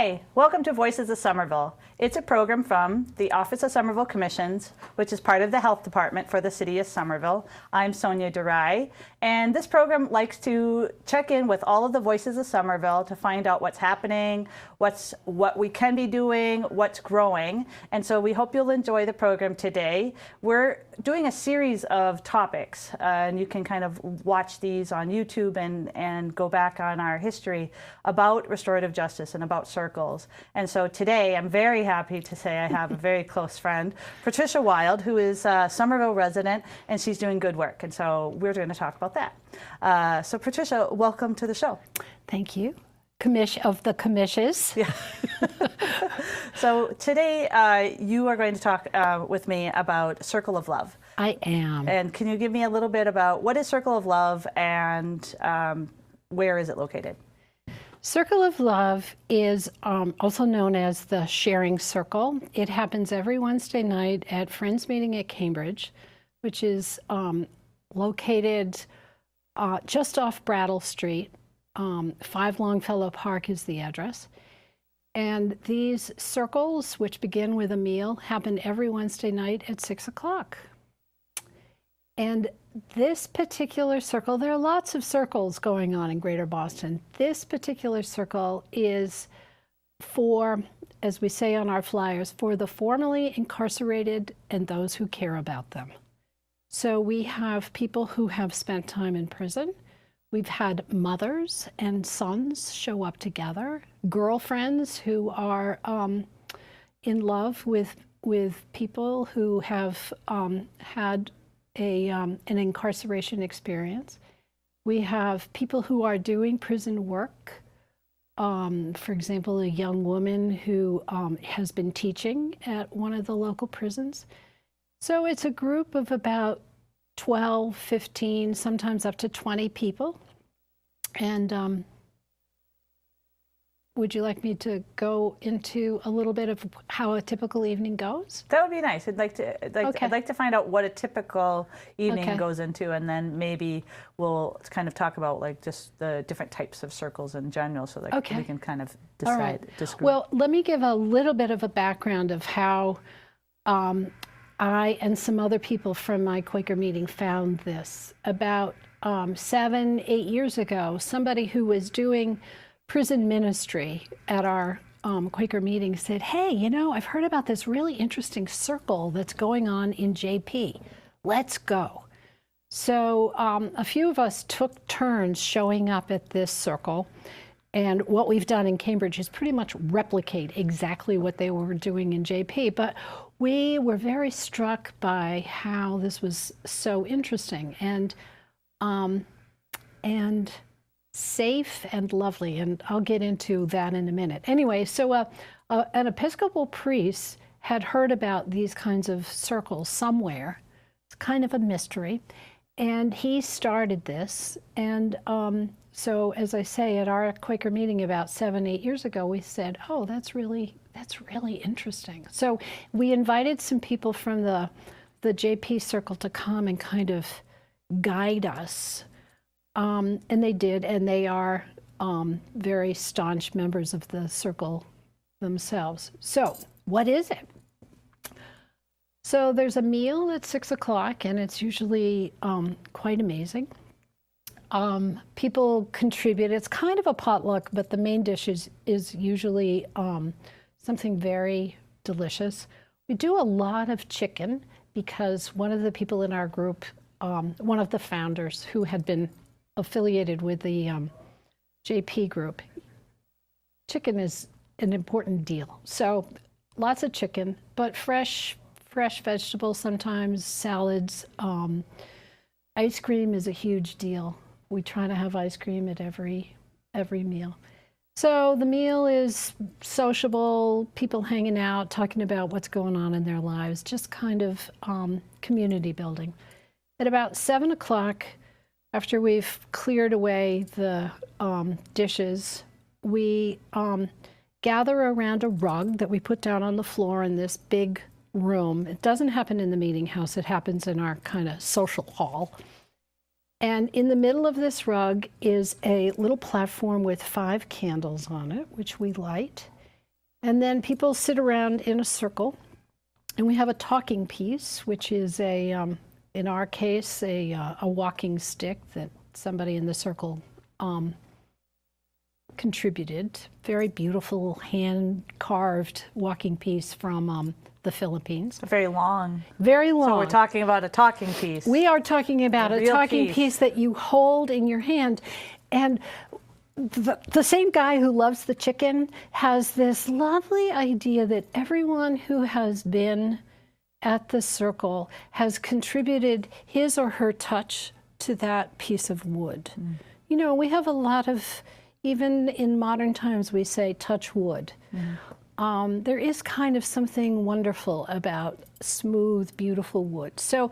Hi, welcome to Voices of Somerville. It's a program from the Office of Somerville Commissions, which is part of the Health Department for the City of Somerville. I'm Sonja Darai, and this program likes to check in with all of the voices of Somerville to find out what's happening, what we can be doing, what's growing. And so we hope you'll enjoy the program today. We're doing a series of topics, and you can kind of watch these on YouTube and go back on our history about restorative justice and about circles. And so today I'm very happy to say I have a very close friend, Patricia Wild, who is a Somerville resident, and she's doing good work. And so we're going to talk about that. So Patricia, welcome to the show. Thank you. Of the commissions. Yeah. So today you are going to talk with me about Circle of Love. I am. And can you give me a little bit about what is Circle of Love and where is it located? Circle of Love is also known as the Sharing Circle. It happens every Wednesday night at Friends Meeting at Cambridge, which is located just off Brattle Street. 5 Longfellow Park is the address. And these circles, which begin with a meal, happen every Wednesday night at 6 o'clock. And this particular circle, there are lots of circles going on in Greater Boston. This particular circle is for, as we say on our flyers, for the formerly incarcerated and those who care about them. So we have people who have spent time in prison. We've had mothers and sons show up together, girlfriends who are in love with people who have had an incarceration experience. We have people who are doing prison work. For example, a young woman who has been teaching at one of the local prisons. So it's a group of about 12, 15, sometimes up to 20 people. And would you like me to go into a little bit of how a typical evening goes? That would be nice. I'd like to find out what a typical evening goes into, and then maybe we'll kind of talk about like just the different types of circles in general, so that we can kind of decide. Well, let me give a little bit of a background of how I and some other people from my Quaker meeting found this. About 7, 8 years ago, somebody who was doing prison ministry at our Quaker meeting said, hey, you know, I've heard about this really interesting circle that's going on in JP. Let's go. So a few of us took turns showing up at this circle. And what we've done in Cambridge is pretty much replicate exactly what they were doing in JP. But we were very struck by how this was so interesting and safe and lovely. And I'll get into that in a minute. Anyway, so an Episcopal priest had heard about these kinds of circles somewhere. It's kind of a mystery. And he started this. And so, as I say, at our Quaker meeting about 7, 8 years ago, we said, oh, that's really interesting. So we invited some people from the JP circle to come and kind of guide us. And they did, and they are very staunch members of the circle themselves. So what is it? So there's a meal at 6 o'clock, and it's usually quite amazing. People contribute. It's kind of a potluck, but the main dish is usually something very delicious. We do a lot of chicken because one of the people in our group, one of the founders who had been affiliated with the JP group, chicken is an important deal. So lots of chicken, but fresh vegetables sometimes, salads. Ice cream is a huge deal. We try to have ice cream at every meal. So the meal is sociable, people hanging out, talking about what's going on in their lives, just kind of community building. At about 7 o'clock, after we've cleared away the dishes, we gather around a rug that we put down on the floor in this big room. It doesn't happen in the meeting house. It happens in our kind of social hall. And in the middle of this rug is a little platform with 5 candles on it, which we light. And then people sit around in a circle, and we have a talking piece, which is in our case, a walking stick that somebody in the circle contributed. Very beautiful hand-carved walking piece from the Philippines. Very long. Very long. So we're talking about a talking piece. We are talking about a talking piece that you hold in your hand. And the same guy who loves the chicken has this lovely idea that everyone who has been at the circle has contributed his or her touch to that piece of wood. Mm. You know, we have a lot of, even in modern times, we say touch wood. Mm. There is kind of something wonderful about smooth, beautiful wood. So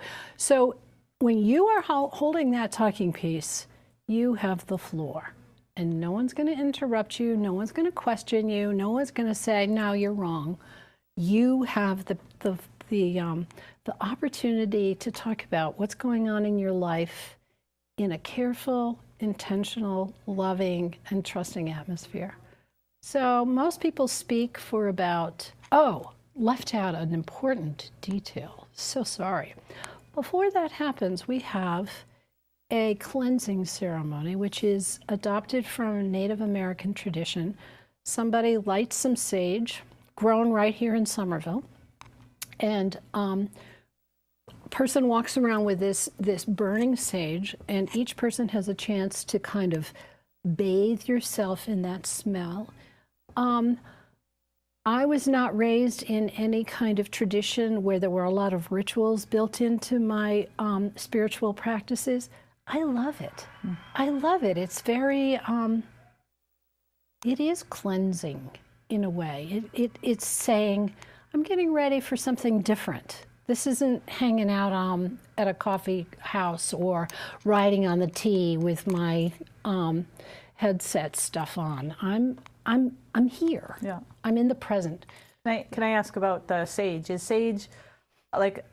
when you are holding that talking piece, you have the floor. And no one's going to interrupt you. No one's going to question you. No one's going to say, no, you're wrong. You have the opportunity to talk about what's going on in your life in a careful, intentional, loving, and trusting atmosphere. So most people speak for about, left out an important detail. So sorry. Before that happens, we have a cleansing ceremony, which is adopted from Native American tradition. Somebody lights some sage, grown right here in Somerville, and person walks around with this burning sage, and each person has a chance to kind of bathe yourself in that smell. I was not raised in any kind of tradition where there were a lot of rituals built into my spiritual practices. I love it. I love it. It's very, it is cleansing in a way. It's saying, I'm getting ready for something different. This isn't hanging out at a coffee house or riding on the T with my headset stuff on. I'm here. Yeah. I'm in the present. Can I ask about the sage? Is sage like,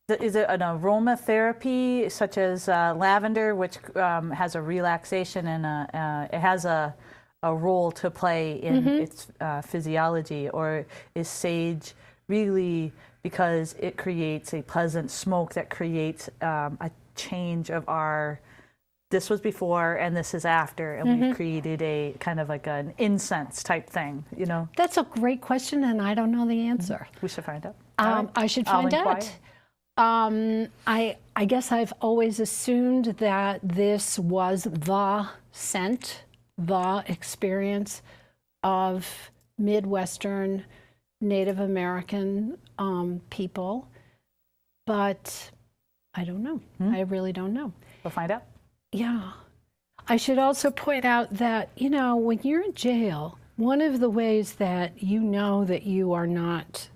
is it an aromatherapy such as lavender, which has a relaxation and it has a role to play in its physiology, or is sage really because it creates a pleasant smoke that creates a change of our, this was before and this is after, and we've created a kind of like an incense type thing, you know? That's a great question, and I don't know the answer. We should find out. I should find out. I guess I've always assumed that this was the scent, the experience of Midwestern Native American people, but I don't know. I really don't know. We'll find out. Yeah. I should also point out that, you know, when you're in jail, one of the ways that you know that you are not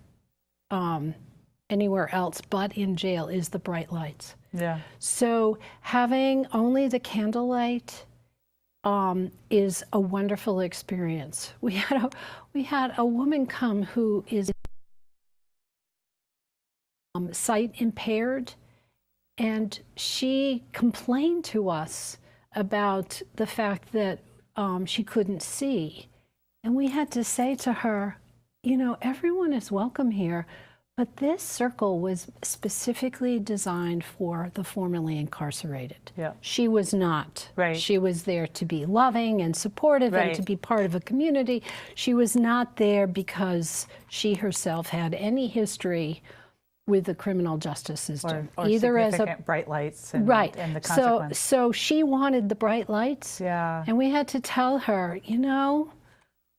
anywhere else but in jail is the bright lights. Yeah. So having only the candlelight is a wonderful experience. We had a woman come who is sight impaired, and she complained to us about the fact that she couldn't see. And we had to say to her, you know, everyone is welcome here, but this circle was specifically designed for the formerly incarcerated. Yeah. She was not. Right. She was there to be loving and supportive and to be part of a community. She was not there because she herself had any history with the criminal justice system, or either as a bright lights and, and the consequence. So she wanted the bright lights, and we had to tell her, you know,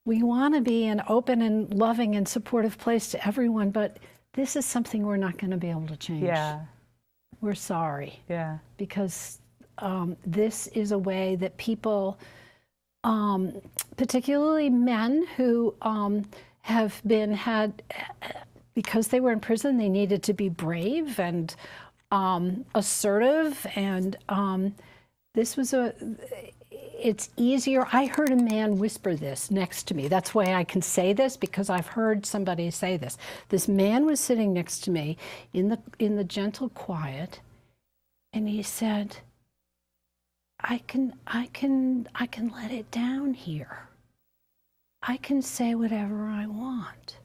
we want to be an open and loving and supportive place to everyone, but this is something we're not going to be able to change. Yeah, we're sorry. Yeah, because this is a way that people, particularly men who have been because they were in prison, they needed to be brave and assertive, and this was it's easier. I heard a man whisper this next to me. That's why I can say this, because I've heard somebody say this. This man was sitting next to me in the gentle quiet, and he said, I can let it down here. I can say whatever I want.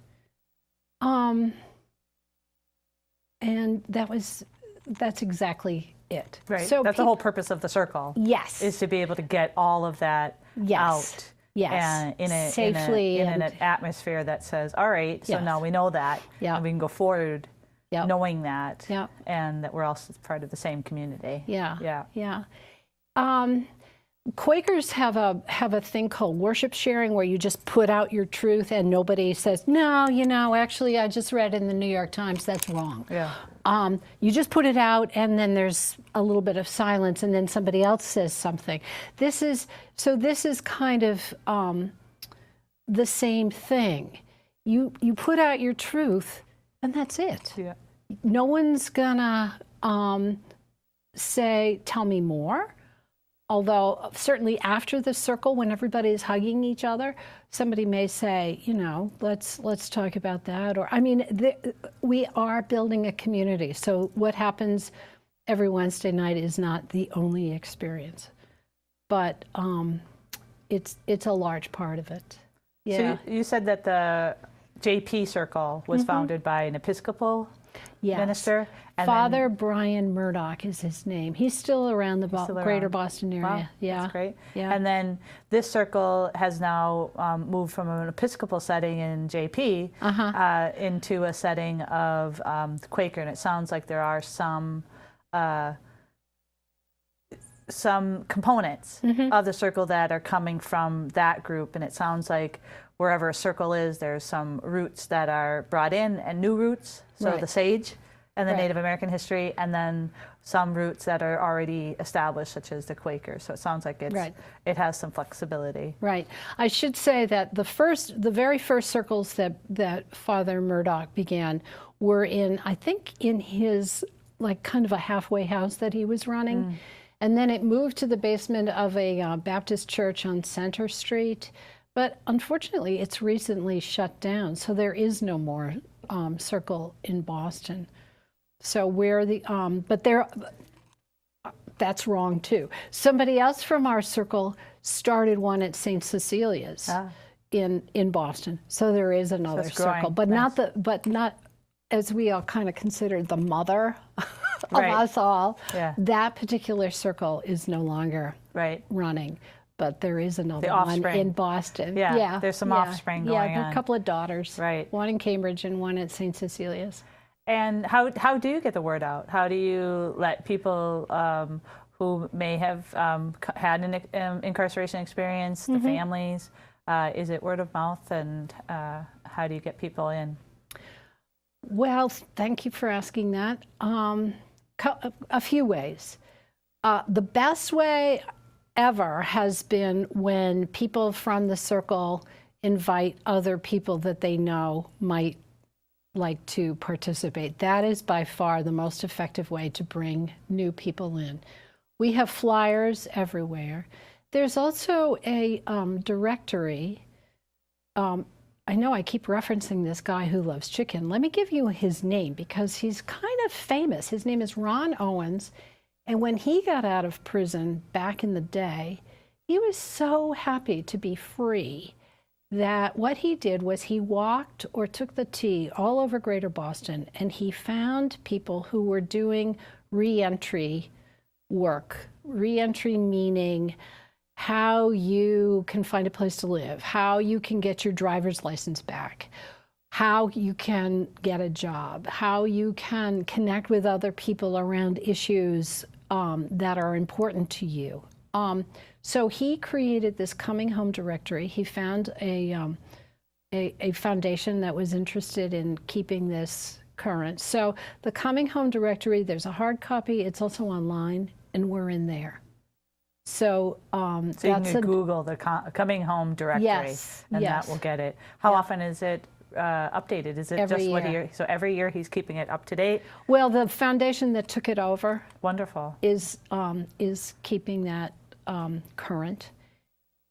And that's exactly it. Right. So that's the whole purpose of the circle. Yes. Is to be able to get all of that out. Yes. And Safely in an atmosphere that says, all right, so now we know that, and we can go forward knowing that, and that we're all part of the same community. Yeah. Quakers have a thing called worship sharing, where you just put out your truth and nobody says, no, actually I just read in the New York Times, that's wrong. Yeah. You just put it out and then there's a little bit of silence and then somebody else says something. This is kind of the same thing. You put out your truth and that's it. Yeah. No one's gonna say, tell me more. Although certainly after the circle, when everybody is hugging each other, somebody may say, let's talk about that. Or, I mean, we are building a community. So what happens every Wednesday night is not the only experience, but it's a large part of it. Yeah. So you said that the JP Circle was founded by an Episcopal minister. And Father Brian Murdoch is his name. He's still around the greater Boston area. Wow, yeah, that's great. Yeah. And then this circle has now moved from an Episcopal setting in JP into a setting of Quaker, and it sounds like there are some components of the circle that are coming from that group, and it sounds like wherever a circle is, there's some roots that are brought in and new roots, so the sage and the Native American history, and then some roots that are already established, such as the Quaker. So it sounds like it has some flexibility. Right. I should say that the very first circles that Father Murdoch began were I think in his kind of a halfway house that he was running. And then it moved to the basement of a Baptist church on Center Street. But unfortunately, it's recently shut down. So there is no more circle in Boston. So that's wrong too. Somebody else from our circle started one at St. Cecilia's in Boston. So there is another circle, but not as we all kind of considered the mother of us all. Yeah. That particular circle is no longer running. But there is another one in Boston. Yeah, there's some offspring going on. Yeah, a couple of daughters. Right. One in Cambridge and one at St. Cecilia's. And how do you get the word out? How do you let people who may have had an incarceration experience, the families, is it word of mouth, and how do you get people in? Well, thank you for asking that. A few ways. The best way ever has been when people from the circle invite other people that they know might like to participate. That is by far the most effective way to bring new people in. We have flyers everywhere. There's also a directory. I know I keep referencing this guy who loves chicken. Let me give you his name because he's kind of famous. His name is Ron Owens. And when he got out of prison back in the day, he was so happy to be free that what he did was he walked or took the T all over Greater Boston, and he found people who were doing reentry work. Reentry meaning how you can find a place to live, how you can get your driver's license back, how you can get a job, how you can connect with other people around issues that are important to you. So he created this Coming Home directory. He found a foundation that was interested in keeping this current. So the Coming Home directory, there's a hard copy. It's also online, and we're in there. So, so you can Google the Coming Home directory, and that will get it. How often is it updated? Is it every just what year. year? So every year he's keeping it up to date? Well, the foundation that took it over is keeping that current.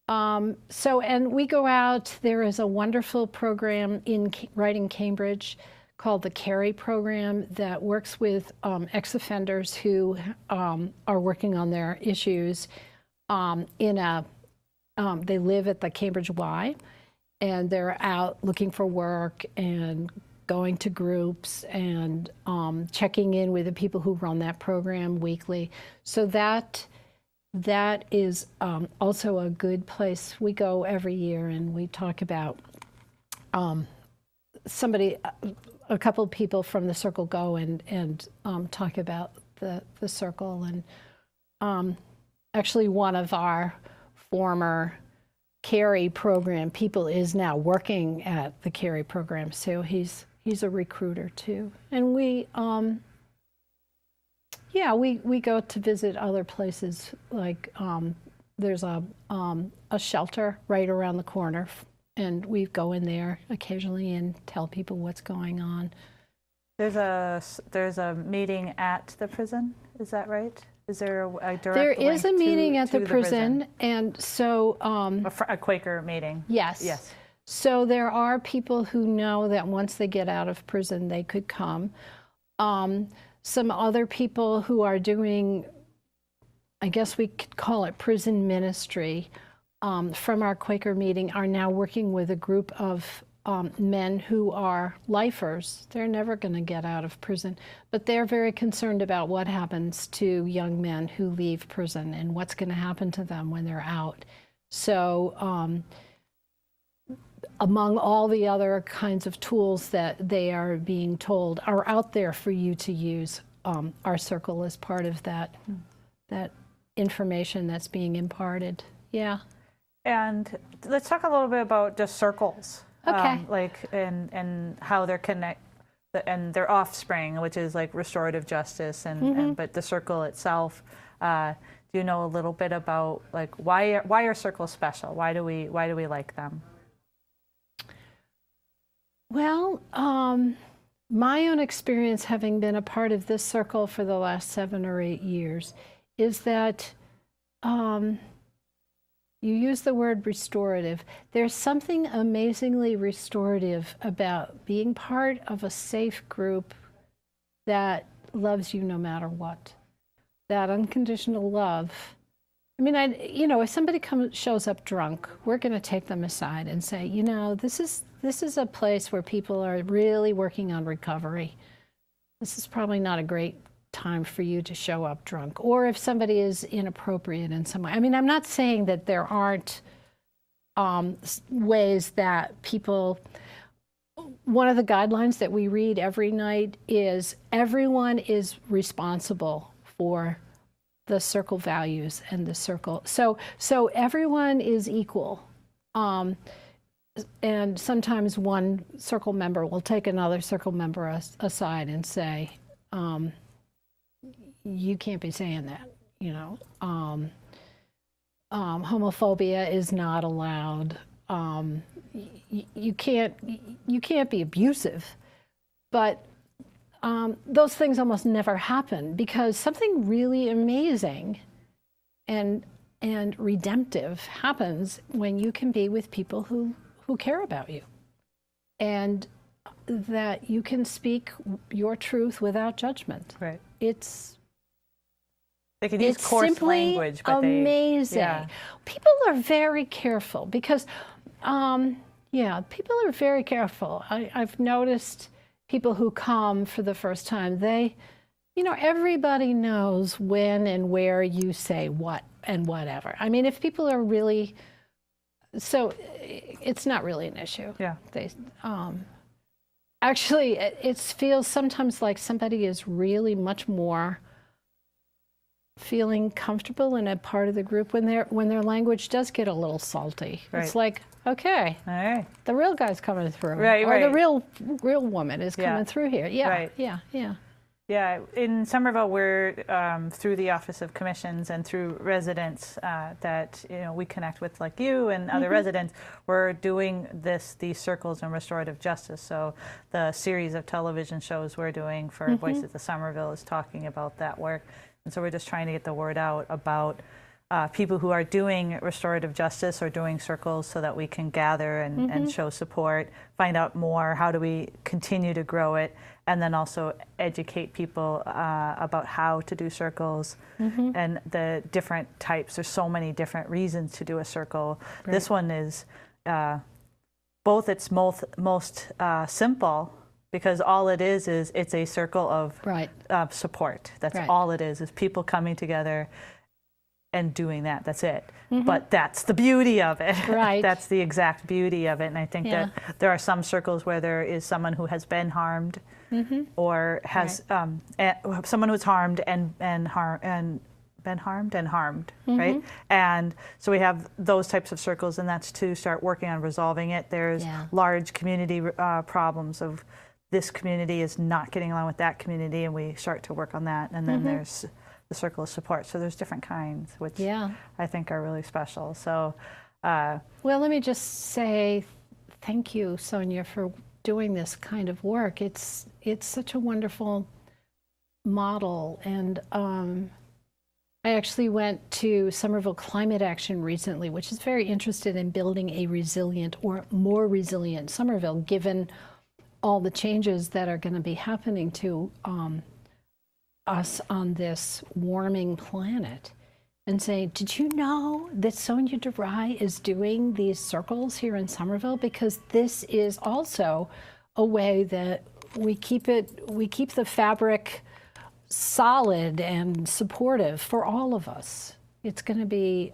And we go out. There is a wonderful program right in Cambridge called the CARRY program that works with ex-offenders who are working on their issues they live at the Cambridge Y. and they're out looking for work and going to groups and checking in with the people who run that program weekly. So that is also a good place. We go every year and we talk about a couple of people from the circle go and talk about the circle. And actually one of our former Carey program people is now working at the Carey program, so he's a recruiter too. And we go to visit other places, like there's a shelter right around the corner, and we go in there occasionally and tell people what's going on. There's a meeting at the prison, is that right? Is there a direct There is a link meeting at to the prison, and so a Quaker meeting. Yes. Yes. So there are people who know that once they get out of prison, they could come. Some other people who are doing, I guess we could call it prison ministry, from our Quaker meeting are now working with a group of men who are lifers. They're never going to get out of prison, but they're very concerned about what happens to young men who leave prison and what's going to happen to them when they're out. So among all the other kinds of tools that they are being told are out there for you to use, our circle is part of that information that's being imparted. Yeah. And let's talk a little bit about just circles. Okay. And how they're and their offspring, which is like restorative justice, but the circle itself. Do you know a little bit about like why are circles special? Why do we like them? Well, my own experience, having been a part of this circle for the last 7 or 8 years, is that you use the word restorative. There's something amazingly restorative about being part of a safe group that loves you no matter what. That unconditional love. I mean, if somebody shows up drunk, we're going to take them aside and say, this is a place where people are really working on recovery. This is probably not a great time for you to show up drunk. Or if somebody is inappropriate in some way. I mean, I'm not saying that there aren't ways that people. One of the guidelines that we read every night is everyone is responsible for the circle values and the circle. So everyone is equal. And sometimes one circle member will take another circle member aside and say, you can't be saying that, homophobia is not allowed. You can't be abusive, but those things almost never happen because something really amazing and redemptive happens when you can be with people who care about you, and that you can speak your truth without judgment. Right. They can use coarse language, but amazing. Yeah. People are very careful because, people are very careful. I've noticed people who come for the first time, everybody knows when and where you say what and whatever. I mean, if people are really, so it's not really an issue. Yeah. Actually, it feels sometimes like somebody is really much more feeling comfortable in a part of the group when their language does get a little salty. Right. It's like, okay, all right, the real guy's coming through, right, or the real woman is coming through here. Yeah, right. yeah. Yeah, in Somerville, we're through the Office of Commissions and through residents that we connect with, like you and other residents. We're doing these circles in restorative justice. So the series of television shows we're doing for Voices of Somerville is talking about that work, and so we're just trying to get the word out about people who are doing restorative justice or doing circles, so that we can gather and show support, find out more. How do we continue to grow it? And then also educate people about how to do circles and the different types. There's so many different reasons to do a circle. Right. This one is both its most simple, because all it is it's a circle of Right. support. That's Right. all it is people coming together and doing that. That's it. But that's the beauty of it. Right. That's the exact beauty of it. And I think Yeah. that there are some circles where there is someone who has been harmed, or has someone who's harmed and been harmed and harmed, right? And so we have those types of circles, and that's to start working on resolving it. There's large community problems of this community is not getting along with that community, and we start to work on that. And then there's the circle of support. So there's different kinds, which I think are really special. So, well, let me just say thank you, Sonja, for doing this kind of work. It's such a wonderful model, and I actually went to Somerville Climate Action recently, which is very interested in building a resilient or more resilient Somerville, given all the changes that are going to be happening to us on this warming planet. And say, did you know that Sonja Darai is doing these circles here in Somerville? Because this is also a way that we keep the fabric solid and supportive for all of us. It's going to be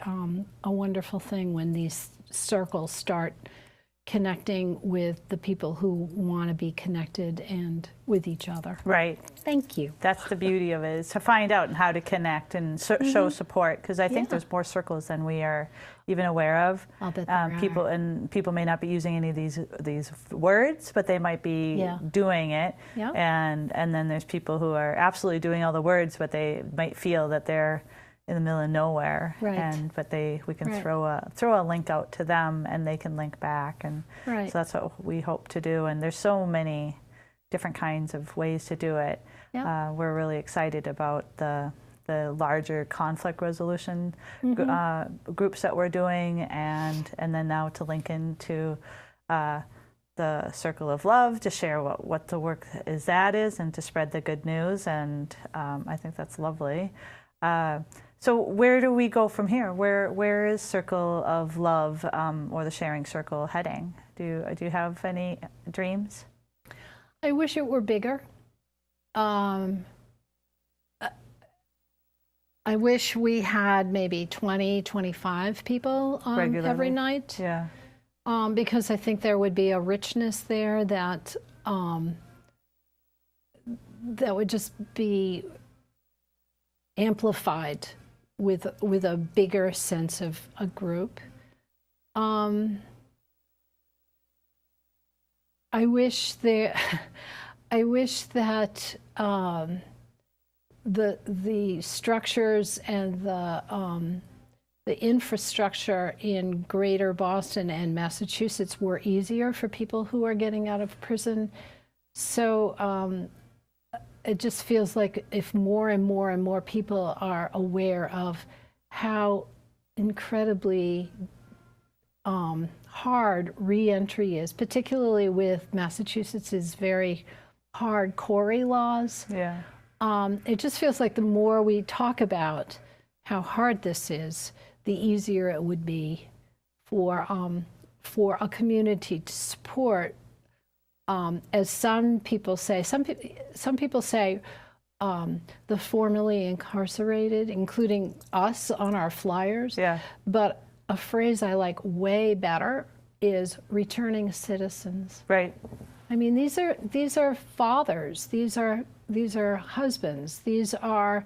a wonderful thing when these circles start connecting with the people who want to be connected and with each other. right. Thank you. That's the beauty of it, is to find out how to connect and show support, because I think Yeah. there's more circles than we are even aware of. I'll bet there are. People may not be using any of these words, but they might be doing it. Yeah. And then there's people who are absolutely doing all the words, but they might feel that they're in the middle of nowhere. Right. But we can Right. throw a link out to them, and they can link back. And Right. so that's what we hope to do. And there's so many different kinds of ways to do it. Yeah. We're really excited about the larger conflict resolution groups that we're doing, and then now to link into the Circle of Love to share what the work is and to spread the good news. And I think that's lovely. So where do we go from here? Where is Circle of Love or the Sharing Circle heading? Do you have any dreams? I wish it were bigger. I wish we had maybe 20, 25 people Regularly. every night. Yeah. Because I think there would be a richness there that that would just be amplified with a bigger sense of a group. I wish that the structures and the infrastructure in Greater Boston and Massachusetts were easier for people who are getting out of prison. So it just feels like if more and more and more people are aware of how incredibly hard re-entry is, particularly with Massachusetts's very hard Corey laws. Yeah. It just feels like the more we talk about how hard this is, the easier it would be for a community to support. As some people say, some people say the formerly incarcerated, including us on our flyers. Yeah. But a phrase I like way better is returning citizens. Right. I mean, these are fathers, these are husbands, these are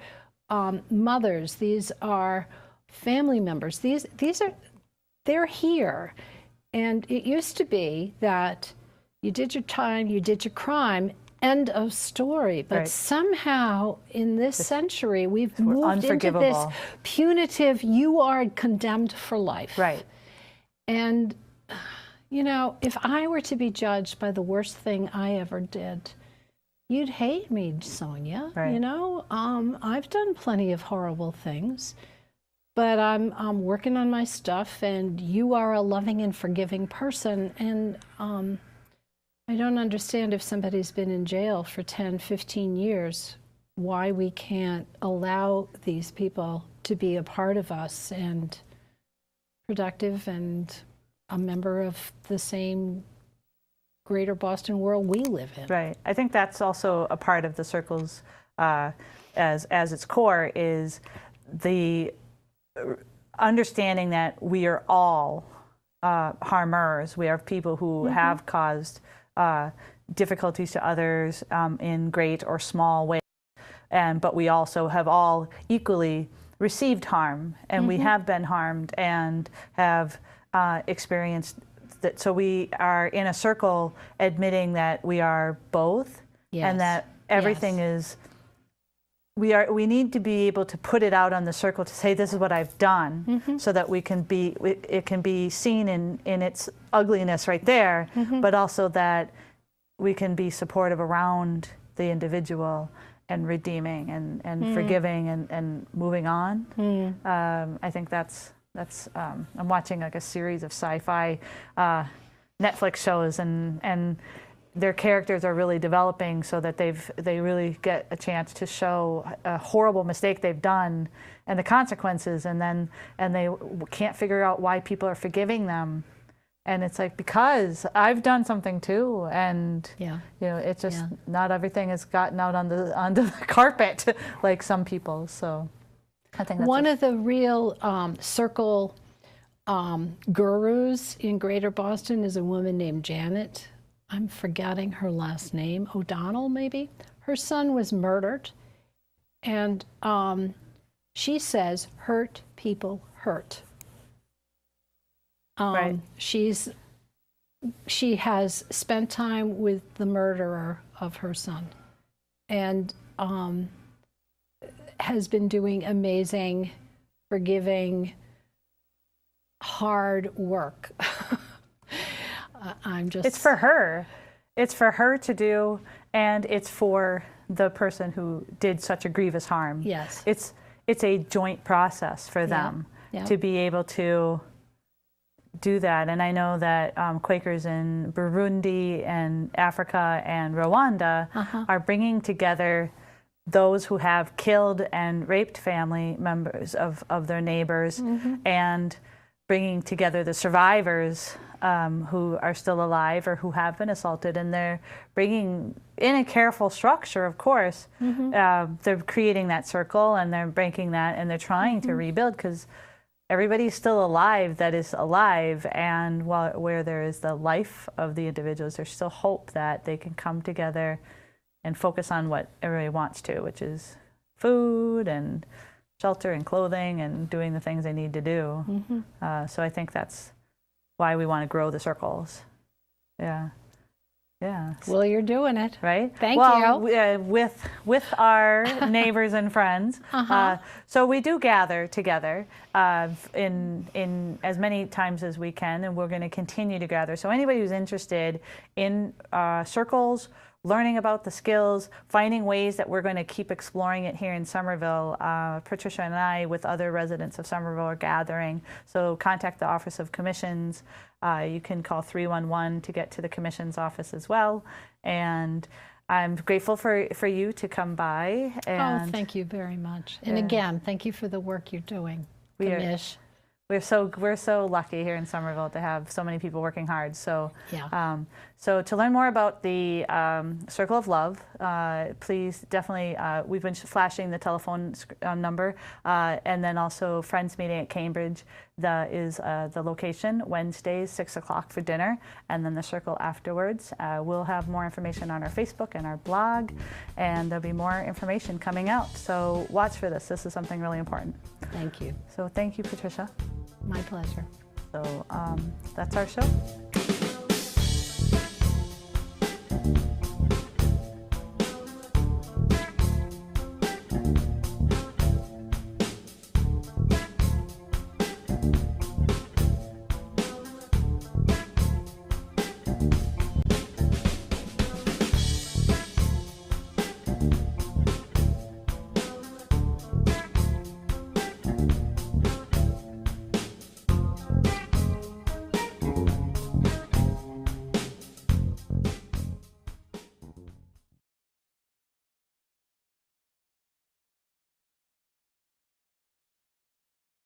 mothers, these are family members. They're here, and it used to be that you did your time, you did your crime, end of story. But Right. somehow in this century, we've moved into this unforgivable. punitive, you are condemned for life. Right. And, you know, if I were to be judged by the worst thing I ever did, you'd hate me, Sonja. Right. You know, I've done plenty of horrible things, but I'm working on my stuff, and you are a loving and forgiving person. And I don't understand, if somebody's been in jail for 10, 15 years, why we can't allow these people to be a part of us and productive and a member of the same greater Boston world we live in. Right. I think that's also a part of the circle's, as its core, is the understanding that we are all harmers. We are people who have caused difficulties to others in great or small ways, but we also have all equally received harm, and we have been harmed and have experienced that. So we are in a circle admitting that we are both, and that everything is. We need to be able to put it out on the circle to say, this is what I've done, so that it can be seen in its ugliness right there, but also that we can be supportive around the individual and redeeming and forgiving and moving on. I think that's I'm watching like a series of sci-fi Netflix shows, and their characters are really developing so that they really get a chance to show a horrible mistake they've done and the consequences, and they can't figure out why people are forgiving them. And it's like, because I've done something too, and it's just not everything has gotten out onto the carpet like some people. So I think that's one of the real circle gurus in Greater Boston is a woman named Janet. I'm forgetting her last name, O'Donnell maybe. Her son was murdered, and she says, hurt people hurt. Right. She has spent time with the murderer of her son, and has been doing amazing, forgiving, hard work. It's for her. It's for her to do, and it's for the person who did such a grievous harm. Yes. It's a joint process for them to be able to do that. And I know that Quakers in Burundi and Africa and Rwanda are bringing together those who have killed and raped family members of their neighbors, and bringing together the survivors who are still alive or who have been assaulted, and they're bringing in a careful structure, of course. They're creating that circle, and they're breaking that, and they're trying to rebuild, because everybody's still alive that is alive, and where there is the life of the individuals, there's still hope that they can come together and focus on what everybody wants to, which is food and shelter and clothing and doing the things they need to do. So I think that's why we want to grow the circles. Yeah. Well, you're doing it. Right? Thank you. With our neighbors and friends. So we do gather together in as many times as we can, and we're going to continue to gather. So anybody who's interested in circles, learning about the skills, finding ways that we're going to keep exploring it here in Somerville. Patricia and I, with other residents of Somerville, are gathering. So contact the Office of Commissions. You can call 311 to get to the Commission's office as well. And I'm grateful for you to come by. And thank you very much. And again, thank you for the work you're doing, Commish. We're so lucky here in Somerville to have so many people working hard. So, so to learn more about the Circle of Love, please definitely, we've been flashing the telephone number, and then also Friends Meeting at Cambridge is the location, Wednesdays, 6 o'clock for dinner, and then the Circle afterwards. We'll have more information on our Facebook and our blog, and there'll be more information coming out. So watch for this. This is something really important. Thank you. So thank you, Patricia. My pleasure. So that's our show.